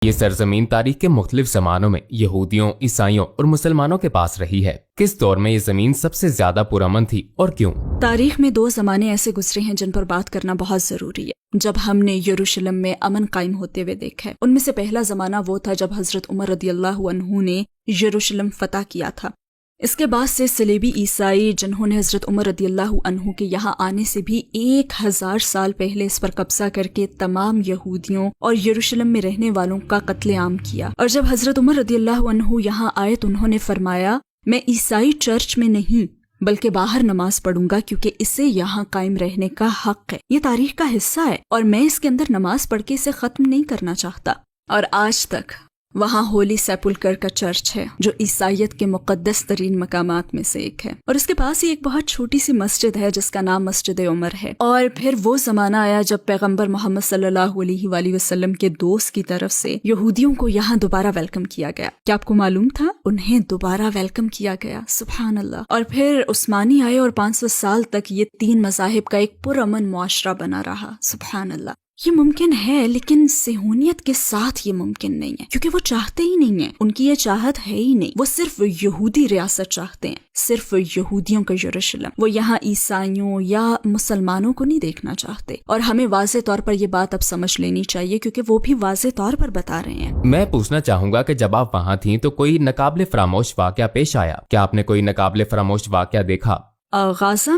یہ سرزمین تاریخ کے مختلف زمانوں میں یہودیوں، عیسائیوں اور مسلمانوں کے پاس رہی ہے۔ کس دور میں یہ زمین سب سے زیادہ پرامن تھی اور کیوں؟ تاریخ میں 2 زمانے ایسے گزرے ہیں جن پر بات کرنا بہت ضروری ہے جب ہم نے یروشلم میں امن قائم ہوتے ہوئے دیکھا ہے۔ ان میں سے پہلا زمانہ وہ تھا جب حضرت عمر رضی اللہ عنہ نے یروشلم فتح کیا تھا۔ اس کے بعد سے صلیبی عیسائی جنہوں نے حضرت عمر رضی اللہ عنہ کے یہاں آنے سے بھی 1000 سال پہلے اس پر قبضہ کر کے تمام یہودیوں اور یروشلم میں رہنے والوں کا قتل عام کیا۔ اور جب حضرت عمر رضی اللہ عنہ یہاں آئے تو انہوں نے فرمایا، میں عیسائی چرچ میں نہیں بلکہ باہر نماز پڑھوں گا کیونکہ اسے یہاں قائم رہنے کا حق ہے۔ یہ تاریخ کا حصہ ہے اور میں اس کے اندر نماز پڑھ کے اسے ختم نہیں کرنا چاہتا۔ اور آج تک وہاں ہولی سیپولکر کا چرچ ہے جو عیسائیت کے مقدس ترین مقامات میں سے ایک ہے، اور اس کے پاس ہی ایک بہت چھوٹی سی مسجد ہے جس کا نام مسجد عمر ہے۔ اور پھر وہ زمانہ آیا جب پیغمبر محمد صلی اللہ علیہ وآلہ وسلم کے دوست کی طرف سے یہودیوں کو یہاں دوبارہ ویلکم کیا گیا۔ کیا آپ کو معلوم تھا؟ انہیں دوبارہ ویلکم کیا گیا، سبحان اللہ۔ اور پھر عثمانی آئے اور 500 سال تک یہ 3 مذاہب کا ایک پرامن معاشرہ بنا رہا، سبحان اللہ۔ یہ ممکن ہے لیکن صہیونیت کے ساتھ یہ ممکن نہیں ہے کیونکہ وہ چاہتے ہی نہیں ہیں، ان کی یہ چاہت ہے ہی نہیں۔ وہ صرف یہودی ریاست چاہتے ہیں، صرف یہودیوں کا یروشلم۔ وہ یہاں عیسائیوں یا مسلمانوں کو نہیں دیکھنا چاہتے، اور ہمیں واضح طور پر یہ بات اب سمجھ لینی چاہیے کیونکہ وہ بھی واضح طور پر بتا رہے ہیں۔ میں پوچھنا چاہوں گا کہ جب آپ وہاں تھیں تو کوئی ناقابل فراموش واقعہ پیش آیا؟ کیا آپ نے کوئی ناقابل فراموش واقعہ دیکھا؟ غازہ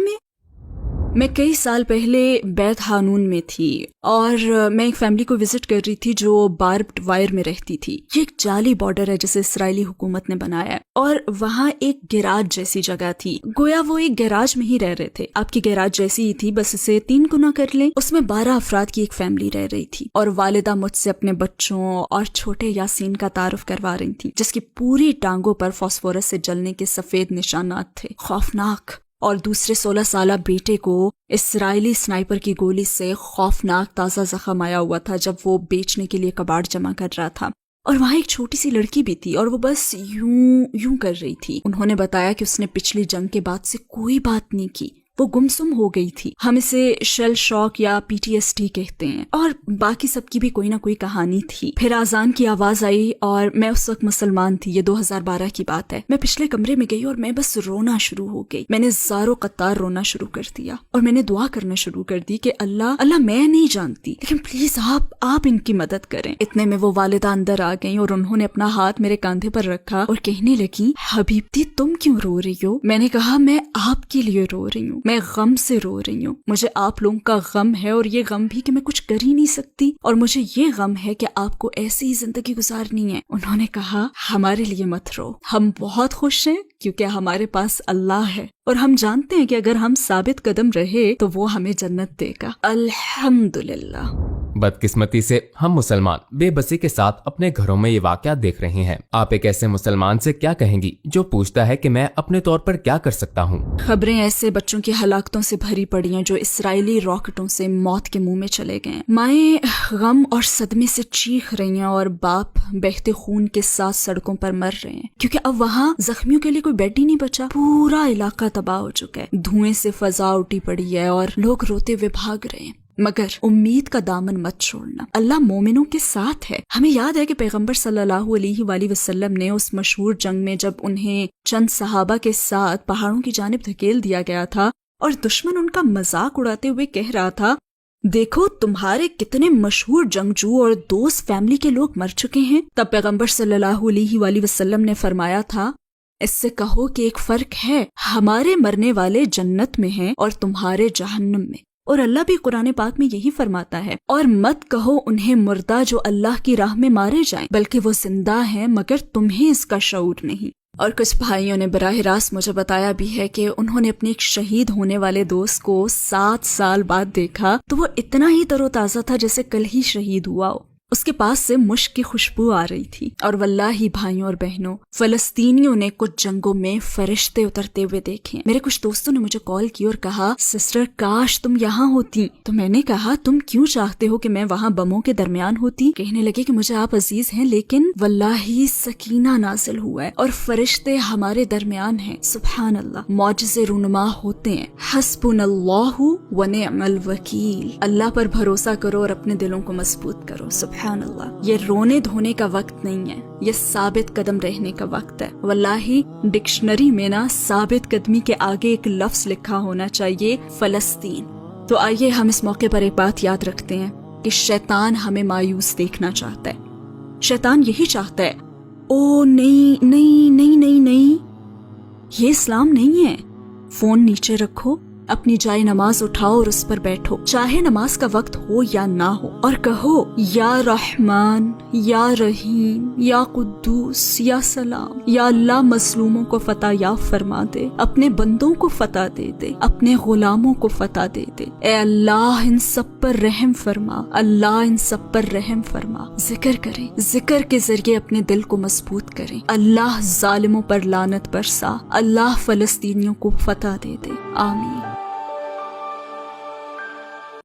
میں کئی سال پہلے بیت حانون میں تھی اور میں ایک فیملی کو وزٹ کر رہی تھی جو باربڈ وائر میں رہتی تھی۔ یہ ایک جعلی بارڈر ہے جسے اسرائیلی حکومت نے بنایا ہے، اور وہاں ایک گیراج جیسی جگہ تھی، گویا وہ ایک گیراج میں ہی رہ رہے تھے۔ آپ کی گیراج جیسی ہی تھی، بس اسے 3 گنا کر لیں۔ اس میں 12 افراد کی ایک فیملی رہ رہی تھی، اور والدہ مجھ سے اپنے بچوں اور چھوٹے یاسین کا تعارف کروا رہی تھی جس کی پوری ٹانگوں پر فاسفورس سے جلنے کے سفید نشانات تھے، خوفناک۔ اور دوسرے 16 سالہ بیٹے کو اسرائیلی سنائپر کی گولی سے خوفناک تازہ زخم آیا ہوا تھا جب وہ بیچنے کے لیے کباڑ جمع کر رہا تھا۔ اور وہاں ایک چھوٹی سی لڑکی بھی تھی اور وہ بس یوں کر رہی تھی۔ انہوں نے بتایا کہ اس نے پچھلی جنگ کے بعد سے کوئی بات نہیں کی، وہ گمسم ہو گئی تھی۔ ہم اسے شیل شاک یا PTSD کہتے ہیں، اور باقی سب کی بھی کوئی نہ کوئی کہانی تھی۔ پھر اذان کی آواز آئی اور میں اس وقت مسلمان تھی، یہ 2012 کی بات ہے۔ میں پچھلے کمرے میں گئی اور میں بس رونا شروع ہو گئی۔ میں نے زاروں قطار رونا شروع کر دیا اور میں نے دعا کرنا شروع کر دی کہ اللہ میں نہیں جانتی لیکن پلیز آپ ان کی مدد کریں۔ اتنے میں وہ والدہ اندر آ گئیں اور انہوں نے اپنا ہاتھ میرے کاندھے پر رکھا اور کہنے لگی، حبیبتی تم کیوں رو رہی ہو؟ میں نے کہا، میں آپ کے لیے رو رہی ہوں، میں غم سے رو رہی ہوں۔ مجھے آپ لوگوں کا غم ہے، اور یہ غم بھی کہ میں کچھ کر ہی نہیں سکتی، اور مجھے یہ غم ہے کہ آپ کو ایسی ہی زندگی گزارنی ہے۔ انہوں نے کہا، ہمارے لیے مت رو، ہم بہت خوش ہیں کیونکہ ہمارے پاس اللہ ہے، اور ہم جانتے ہیں کہ اگر ہم ثابت قدم رہے تو وہ ہمیں جنت دے گا، الحمدللہ۔ بدقسمتی سے ہم مسلمان بے بسی کے ساتھ اپنے گھروں میں یہ واقعات دیکھ رہے ہیں۔ آپ ایک ایسے مسلمان سے کیا کہیں گی جو پوچھتا ہے کہ میں اپنے طور پر کیا کر سکتا ہوں؟ خبریں ایسے بچوں کی ہلاکتوں سے بھری پڑی ہیں جو اسرائیلی راکٹوں سے موت کے منہ میں چلے گئے ہیں۔ مائیں غم اور صدمے سے چیخ رہی ہیں اور باپ بہتے خون کے ساتھ سڑکوں پر مر رہے ہیں کیونکہ اب وہاں زخمیوں کے لیے کوئی بیڈ ہی نہیں بچا۔ پورا علاقہ تباہ ہو چکا ہے، دھوئیں سے فضا اٹھی پڑی ہے اور لوگ روتے ہوئے بھاگ رہے ہیں۔ مگر امید کا دامن مت چھوڑنا، اللہ مومنوں کے ساتھ ہے۔ ہمیں یاد ہے کہ پیغمبر صلی اللہ علیہ وآلہ وسلم نے اس مشہور جنگ میں جب انہیں چند صحابہ کے ساتھ پہاڑوں کی جانب دھکیل دیا گیا تھا اور دشمن ان کا مذاق اڑاتے ہوئے کہہ رہا تھا، دیکھو تمہارے کتنے مشہور جنگجو اور دوست فیملی کے لوگ مر چکے ہیں، تب پیغمبر صلی اللہ علیہ وآلہ وسلم نے فرمایا تھا، اس سے کہو کہ ایک فرق ہے، ہمارے مرنے والے جنت میں ہیں اور تمہارے جہنم میں۔ اور اللہ بھی قرآن پاک میں یہی فرماتا ہے، اور مت کہو انہیں مردہ جو اللہ کی راہ میں مارے جائیں، بلکہ وہ زندہ ہیں مگر تمہیں اس کا شعور نہیں۔ اور کچھ بھائیوں نے براہ راست مجھے بتایا بھی ہے کہ انہوں نے اپنے ایک شہید ہونے والے دوست کو 7 سال بعد دیکھا تو وہ اتنا ہی تر و تازہ تھا جیسے کل ہی شہید ہوا ہو۔ اس کے پاس سے مشک کی خوشبو آ رہی تھی۔ اور واللہ بھائیوں اور بہنوں، فلسطینیوں نے کچھ جنگوں میں فرشتے اترتے ہوئے دیکھے۔ میرے کچھ دوستوں نے مجھے کال کی اور کہا، سسٹر کاش تم یہاں ہوتی۔ تو میں نے کہا، تم کیوں چاہتے ہو کہ میں وہاں بموں کے درمیان ہوتی؟ کہنے لگے کہ مجھے آپ عزیز ہیں، لیکن واللہ سکینہ نازل ہوا ہے اور فرشتے ہمارے درمیان ہیں۔ سبحان اللہ، معجزے رونما ہوتے ہیں۔ حسبنا اللہ ونعم الوکیل۔ اللہ پر بھروسہ کرو اور اپنے دلوں کو مضبوط کرو۔ سبحان اللہ، یہ رونے دھونے کا وقت نہیں ہے، یہ ثابت قدم رہنے کا وقت ہے۔ واللہ ڈکشنری میں نا ثابت قدمی کے آگے ایک لفظ لکھا ہونا چاہیے، فلسطین۔ تو آئیے ہم اس موقع پر ایک بات یاد رکھتے ہیں کہ شیطان ہمیں مایوس دیکھنا چاہتا ہے۔ شیطان یہی چاہتا ہے، او نہیں نہیں نہیں نہیں نہیں، یہ اسلام نہیں ہے۔ فون نیچے رکھو، اپنی جائے نماز اٹھاؤ اور اس پر بیٹھو، چاہے نماز کا وقت ہو یا نہ ہو، اور کہو یا رحمان یا رحیم یا قدوس یا سلام، یا اللہ مظلوموں کو فتح یاب فرما دے، اپنے بندوں کو فتح دے دے، اپنے غلاموں کو فتح دے دے، اے اللہ ان سب پر رحم فرما، اللہ ان سب پر رحم فرما۔ ذکر کریں، ذکر کے ذریعے اپنے دل کو مضبوط کریں۔ اللہ ظالموں پر لعنت برسا، اللہ فلسطینیوں کو فتح دے دے، آمین۔